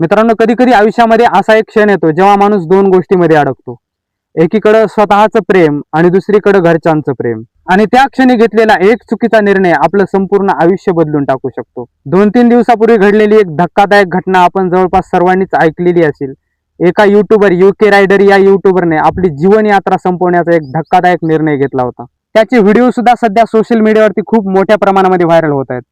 मित्रांनो, कधी कधी आयुष्यामध्ये असा एक क्षण येतो जेव्हा माणूस दोन गोष्टीमध्ये अडकतो. एकीकडे स्वतःचं प्रेम आणि दुसरीकडे घरच्यांचं प्रेम. आणि त्या क्षणी घेतलेला एक चुकीचा निर्णय आपलं संपूर्ण आयुष्य बदलून टाकू शकतो. 2-3 दिवसापूर्वी घडलेली एक धक्कादायक घटना आपण जवळपास सर्वांनीच ऐकलेली असेल. एका युट्यूबर UK रायडर या युट्यूबरने आपली जीवन यात्रा संपवण्याचा एक धक्कादायक निर्णय घेतला होता. त्याचे व्हिडिओ सुद्धा सध्या सोशल मीडियावरती खूप मोठ्या प्रमाणामध्ये व्हायरल होत आहेत.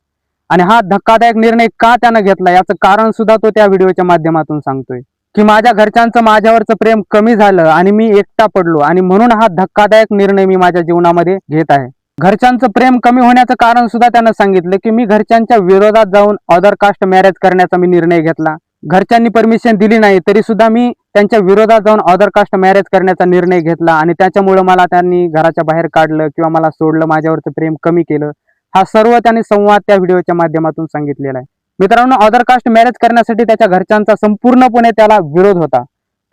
आणि हा धक्कादायक निर्णय का त्यानं घेतला याचं कारण सुद्धा तो त्या व्हिडिओच्या माध्यमातून सांगतोय. की माझ्या घरच्यांचं माझ्यावरचं प्रेम कमी झालं आणि मी एकटा पडलो आणि म्हणून हा धक्कादायक निर्णय मी माझ्या जीवनामध्ये घेत आहे. घरच्यांचं प्रेम कमी होण्याचं कारण सुद्धा त्यानं सांगितलं की मी घरच्यांच्या विरोधात जाऊन अदर कास्ट मॅरेज करण्याचा मी निर्णय घेतला. घरच्यांनी परमिशन दिली नाही तरी सुद्धा मी त्यांच्या विरोधात जाऊन अदर कास्ट मॅरेज करण्याचा निर्णय घेतला आणि त्याच्यामुळे मला त्यांनी घराच्या बाहेर काढलं किंवा मला सोडलं, माझ्यावरचं प्रेम कमी केलं. हा सर्व त्यांनी संवाद त्या व्हिडिओच्या माध्यमातून सांगितलेला आहे. मित्रांनो, अदर कास्ट मॅरेज करण्यासाठी त्याच्या घरच्यांचा संपूर्णपणे त्याला विरोध होता.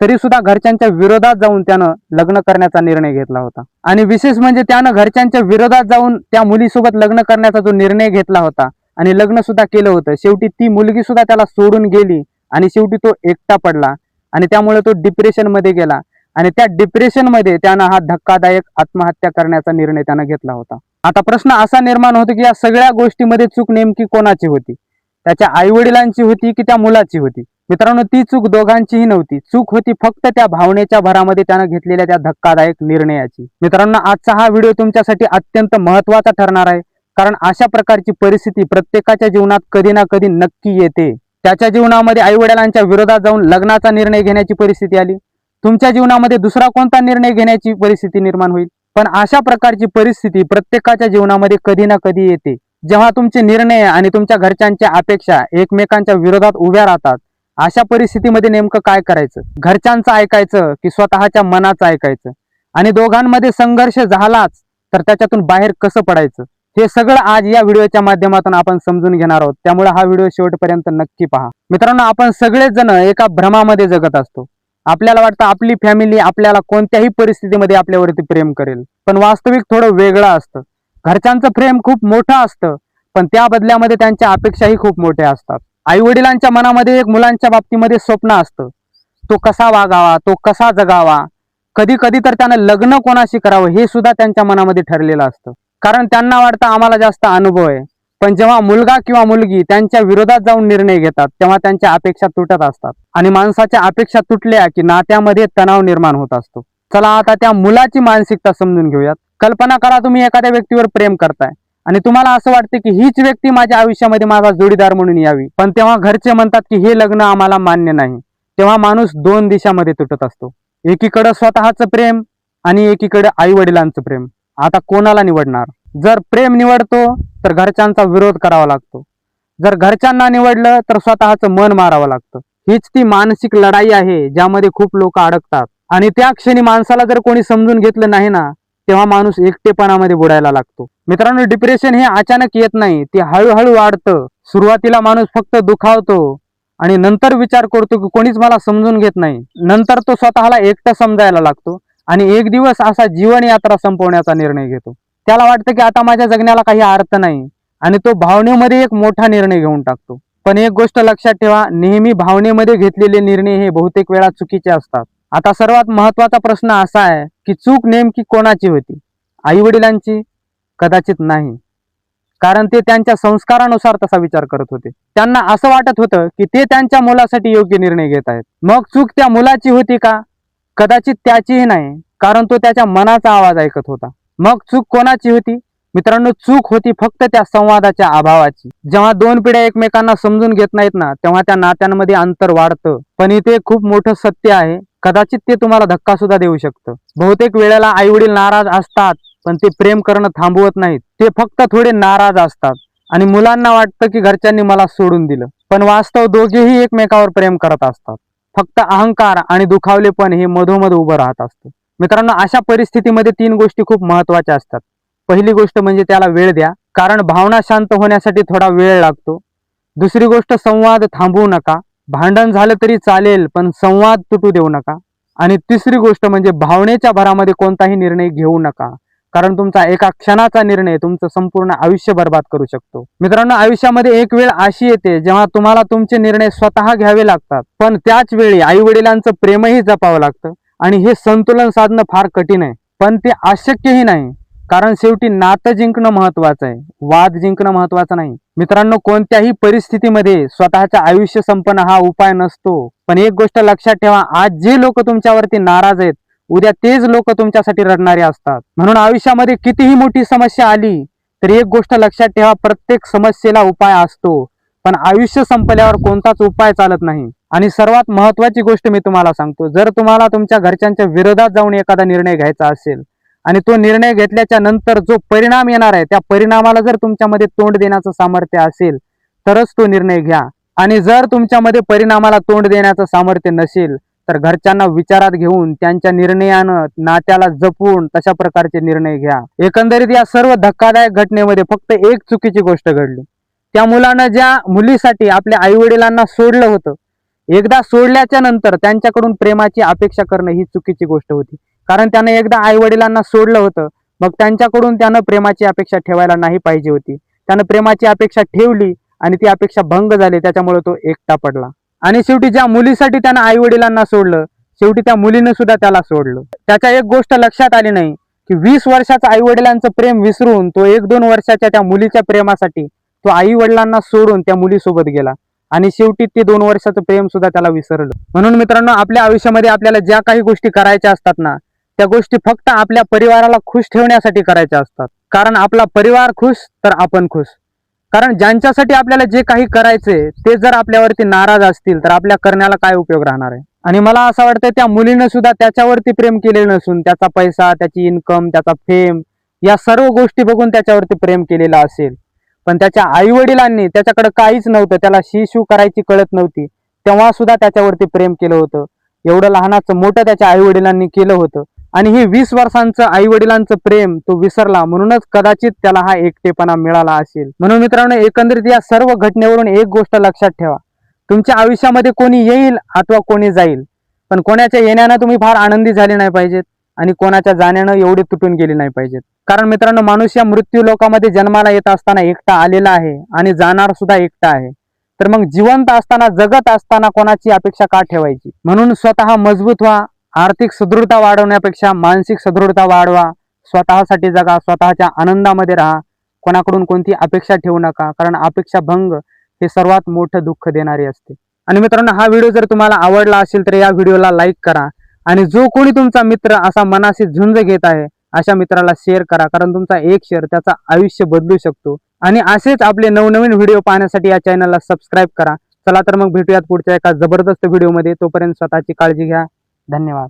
तरी सुद्धा घरच्यांच्या विरोधात जाऊन त्यानं लग्न करण्याचा निर्णय घेतला होता. आणि विशेष म्हणजे त्यानं घरच्यांच्या विरोधात जाऊन त्या मुलीसोबत लग्न करण्याचा जो निर्णय घेतला होता आणि लग्न सुद्धा केलं होतं, शेवटी ती मुलगी सुद्धा त्याला सोडून गेली आणि शेवटी तो एकटा पडला आणि त्यामुळे तो डिप्रेशन मध्ये गेला. आणि त्या डिप्रेशन मध्ये त्यानं हा धक्कादायक आत्महत्या करण्याचा निर्णय त्यानं घेतला होता. आता प्रश्न असा निर्माण होतो की या सगळ्या गोष्टीमध्ये चूक नेमकी कोणाची होती? त्याच्या आई वडिलांची होती की त्या मुलाची होती? मित्रांनो, ती चूक दोघांचीही नव्हती. चूक होती फक्त त्या भावनेच्या भरामध्ये त्यानं घेतलेल्या त्या धक्कादायक निर्णयाची. मित्रांनो, आजचा हा व्हिडिओ तुमच्यासाठी अत्यंत महत्वाचा ठरणार आहे. कारण अशा प्रकारची परिस्थिती प्रत्येकाच्या जीवनात कधी ना कधी नक्की येते. त्याच्या जीवनामध्ये आई वडिलांच्या विरोधात जाऊन लग्नाचा निर्णय घेण्याची परिस्थिती आली. तुमच्या जीवनामध्ये दुसरा कोणता निर्णय घेण्याची परिस्थिती निर्माण होईल. पण अशा प्रकारची परिस्थिती प्रत्येकाच्या जीवनामध्ये कधी ना कधी येते. जेव्हा तुमचे निर्णय आणि तुमच्या घरच्यांच्या अपेक्षा एकमेकांच्या विरोधात उभ्या राहतात, अशा परिस्थितीमध्ये नेमकं काय करायचं? घरच्यांचं ऐकायचं की स्वतःच्या मनाचं ऐकायचं? आणि दोघांमध्ये संघर्ष झालाच तर त्याच्यातून बाहेर कसं पडायचं? हे सगळं आज या व्हिडिओच्या माध्यमातून आपण समजून घेणार आहोत. त्यामुळे हा व्हिडिओ शेवटपर्यंत नक्की पहा. मित्रांनो, आपण सगळेच जण एका भ्रमामध्ये जगत असतो. आपल्याला वाटतं आपली फॅमिली आपल्याला कोणत्याही परिस्थितीमध्ये आपल्यावरती प्रेम करेल, पण वास्तविक थोडं वेगळं असतं. घरच्यांचं प्रेम खूप मोठं असतं, पण त्या बदल्यामध्ये त्यांच्या अपेक्षाही खूप मोठ्या असतात. आई वडिलांच्या मनामध्ये एक मुलांच्या बाबतीमध्ये स्वप्न असतं, तो कसा वागावा, तो कसा जगावा. कधी कधी तर त्यानं लग्न कोणाशी करावं हे सुद्धा त्यांच्या मनामध्ये ठरलेलं असतं. कारण त्यांना वाटतं आम्हाला जास्त अनुभव आहे. पण जेव्हा मुलगा किंवा मुलगी त्यांच्या विरोधात जाऊन निर्णय घेतात तेव्हा त्यांच्या अपेक्षा तुटत असतात. आणि माणसाच्या अपेक्षा तुटल्या की नात्यामध्ये तणाव निर्माण होत असतो. चला आता त्या मुलाची मानसिकता समजून घेऊयात. कल्पना करा, तुम्ही एखाद्या व्यक्तीवर प्रेम करताय आणि तुम्हाला असं वाटतं की हीच व्यक्ती माझ्या आयुष्यामध्ये माझा जोडीदार म्हणून यावी. पण तेव्हा घरचे म्हणतात की हे लग्न आम्हाला मान्य नाही. तेव्हा माणूस दोन दिशामध्ये तुटत असतो. एकीकडे स्वतःचं प्रेम आणि एकीकडे आई वडिलांचं प्रेम. आता कोणाला निवडणार? जर प्रेम निवडतो तर घरच्यांचा विरोध करावा लागतो. जर घरच्यांना निवडलं तर स्वतःचं मन मारावं लागतं. हीच ती मानसिक लढाई आहे ज्यामध्ये खूप लोक अडकतात. आणि त्या क्षणी माणसाला जर कोणी समजून घेतलं नाही ना, तेव्हा माणूस एकटेपणामध्ये बुडायला लागतो. मित्रांनो, डिप्रेशन हे अचानक येत नाही, ते हळूहळू वाढतं. सुरुवातीला माणूस फक्त दुखावतो आणि नंतर विचार करतो की कोणीच मला समजून घेत नाही. नंतर तो स्वतःला एकटं समजायला लागतो आणि एक दिवस असा जीवन यात्रा संपवण्याचा निर्णय घेतो. त्याला वाटतं की आता माझ्या जगण्याला काही अर्थ नाही आणि तो भावनेमध्ये एक मोठा निर्णय घेऊन टाकतो. पण एक गोष्ट लक्षात ठेवा, नेहमी भावनेमध्ये घेतलेले निर्णय हे बहुतेक वेळा चुकीचे असतात. आता सर्वात महत्वाचा प्रश्न असा आहे की चूक नेमकी कोणाची होती? आई वडिलांची? कदाचित नाही. कारण ते त्यांच्या संस्कारानुसार तसा विचार करत होते. त्यांना असं वाटत होतं की ते त्यांच्या मुलासाठी योग्य निर्णय घेत आहेत. मग चूक त्या मुलाची होती का? कदाचित त्याचीही नाही, कारण तो त्याच्या मनाचा आवाज ऐकत होता. मग चूक कोणाची होती? मित्रांनो, चूक होती फक्त त्या संवादाच्या अभावाची. जेव्हा दोन पिढ्या एकमेकांना समजून घेत नाहीत ना, तेव्हा त्या नात्यांमध्ये अंतर वाढतं. पण इथे खूप मोठं सत्य आहे, कदाचित ते तुम्हाला धक्का सुद्धा देऊ शकतं. बहुतेक वेळेला आई वडील नाराज असतात, पण ते प्रेम करणं थांबवत नाहीत. ते फक्त थोडे नाराज असतात आणि मुलांना वाटतं की घरच्यांनी मला सोडून दिलं. पण वास्तव दोघेही एकमेकावर प्रेम करत असतात. फक्त अहंकार आणि दुखावलेपण हे मधोमध उभं राहत असतं. मित्रांनो, अशा परिस्थितीमध्ये 3 गोष्टी खूप महत्वाच्या असतात. पहिली गोष्ट म्हणजे त्याला वेळ द्या, कारण भावना शांत होण्यासाठी थोडा वेळ लागतो. दुसरी गोष्ट, संवाद थांबवू नका. भांडण झालं तरी चालेल, पण संवाद तुटू देऊ नका. आणि तिसरी गोष्ट म्हणजे भावनेच्या भरामध्ये कोणताही निर्णय घेऊ नका. कारण तुमचा एका क्षणाचा निर्णय तुमचं संपूर्ण आयुष्य बर्बाद करू शकतो. मित्रांनो, आयुष्यामध्ये एक वेळ अशी येते जेव्हा तुम्हाला तुमचे निर्णय स्वतः घ्यावे लागतात, पण त्याच वेळी आई वडिलांचं प्रेमही जपावं लागतं. आणि हे संतुलन साधणं फार कठीण आहे, पण ते अशक्यही नाही. कारण शेवटी नातं जिंकणं महत्वाचं आहे, वाद जिंकणं महत्वाचं नाही. मित्रांनो, कोणत्याही परिस्थितीमध्ये स्वतःचं आयुष्य संपणं हा उपाय नसतो. पण एक गोष्ट लक्षात ठेवा, आज जे लोक तुमच्यावरती नाराज आहेत, उद्या तेच लोक तुमच्यासाठी रडणारे असतात. म्हणून आयुष्यामध्ये कितीही मोठी समस्या आली तरी एक गोष्ट लक्षात ठेवा, प्रत्येक समस्येला उपाय असतो, पण आयुष्य संपल्यावर कोणताच उपाय चालत नाही. आणि सर्वात महत्वाची गोष्ट मी तुम्हाला सांगतो, जर तुम्हाला तुमच्या घरच्यांच्या विरोधात जाऊन एखादा निर्णय घ्यायचा असेल आणि तो निर्णय घेतल्याच्या नंतर जो परिणाम येणार आहे त्या परिणामाला जर तुमच्यामध्ये तोंड देण्याचं सामर्थ्य असेल तरच तो निर्णय घ्या. आणि जर तुमच्यामध्ये परिणामाला तोंड देण्याचं सामर्थ्य नसेल तर घरच्यांना विचारात घेऊन त्यांच्या निर्णयानं नात्याला जपून तशा प्रकारचे निर्णय घ्या. एकंदरीत या सर्व धक्कादायक घटनेमध्ये फक्त एक चुकीची गोष्ट घडली. त्या मुलानं ज्या मुलीसाठी आपल्या आई वडिलांना सोडलं होतं, एकदा सोडल्याच्या नंतर त्यांच्याकडून प्रेमाची अपेक्षा करणं ही चुकीची गोष्ट होती. कारण त्यानं एकदा आई वडिलांना सोडलं होतं, मग त्यांच्याकडून त्यानं प्रेमाची अपेक्षा ठेवायला नाही पाहिजे होती. त्यानं प्रेमाची अपेक्षा ठेवली आणि ती अपेक्षा भंग झाली, त्याच्यामुळे तो एकटा पडला. आणि शेवटी ज्या मुलीसाठी त्यानं आई वडिलांना सोडलं, शेवटी त्या मुलीनं सुद्धा त्याला सोडलं. त्याच्या एक गोष्ट लक्षात आली नाही की 20 वर्षाचं आई वडिलांचं प्रेम विसरून तो 1-2 वर्षाच्या त्या मुलीच्या प्रेमासाठी तो आई वडिलांना सोडून त्या मुलीसोबत गेला आणि शेवटी ते 2 वर्षाचं प्रेम सुद्धा त्याला विसरलं. म्हणून मित्रांनो, आपल्या आयुष्यामध्ये आपल्याला ज्या काही गोष्टी करायच्या असतात ना, त्या गोष्टी फक्त आपल्या परिवाराला खुश ठेवण्यासाठी करायच्या असतात. कारण आपला परिवार खुश तर आपण खुश. कारण ज्यांच्यासाठी आपल्याला जे काही करायचंय ते जर आपल्यावरती नाराज असतील तर आपल्या करण्याला काय उपयोग राहणार आहे. आणि मला असं वाटतं त्या मुलीनं सुद्धा त्याच्यावरती प्रेम केलेलं नसून त्याचा पैसा, त्याची इन्कम, त्याचा फेम या सर्व गोष्टी बघून त्याच्यावरती प्रेम केलेलं असेल. पण त्याच्या आई वडिलांनी त्याच्याकडे काहीच नव्हतं, त्याला शिशू करायची कळत नव्हती, तेव्हा सुद्धा त्याच्यावरती प्रेम केलं होतं. एवढं लहानाचं मोठं त्याच्या आई वडिलांनी केलं होतं आणि हे 20 वर्षांचं आई वडिलांचं प्रेम तो विसरला, म्हणूनच कदाचित त्याला हा एकटेपणा मिळाला असेल. म्हणून मित्रांनो, एकंदरीत या सर्व घटनेवरून एक गोष्ट लक्षात ठेवा, तुमच्या आयुष्यामध्ये कोणी येईल अथवा कोणी जाईल, पण कोणाच्या येण्यानं तुम्ही फार आनंदी झाले नाही पाहिजेत आणि कोणाच्या जाण्यानं एवढे तुटून गेले नाही पाहिजेत. कारण मित्रांनो, माणूस या मृत्यू लोकामध्ये जन्माला येत असताना एकटा आलेला आहे आणि जाणार सुद्धा एकटा आहे. तर मग जिवंत असताना, जगत असताना कोणाची अपेक्षा का ठेवायची? म्हणून स्वतः मजबूत व्हा. आर्थिक सदृढता वाढवण्यापेक्षा मानसिक सदृढता वाढवा. स्वतःसाठी जगा, स्वतःच्या आनंदामध्ये राहा. कोणाकडून कोणती अपेक्षा ठेवू नका, कारण अपेक्षा भंग हे सर्वात मोठं दुःख देणारे असते. आणि मित्रांनो, हा व्हिडिओ जर तुम्हाला आवडला असेल तर या व्हिडिओला लाईक करा आणि जो कोणी तुमचा मित्र असा मनाशी झुंज घेत आहे अशा मित्राला शेअर करा, कारण तुमचा एक शेअर त्याचा आयुष्य बदलू शकतो. आणि असेच आपले नवनवीन व्हिडिओ पाहण्यासाठी या चॅनलला सबस्क्राईब करा. चला तर मग भेटूयात पुढच्या एका जबरदस्त व्हिडिओमध्ये. तोपर्यंत स्वतःची काळजी घ्या. धन्यवाद.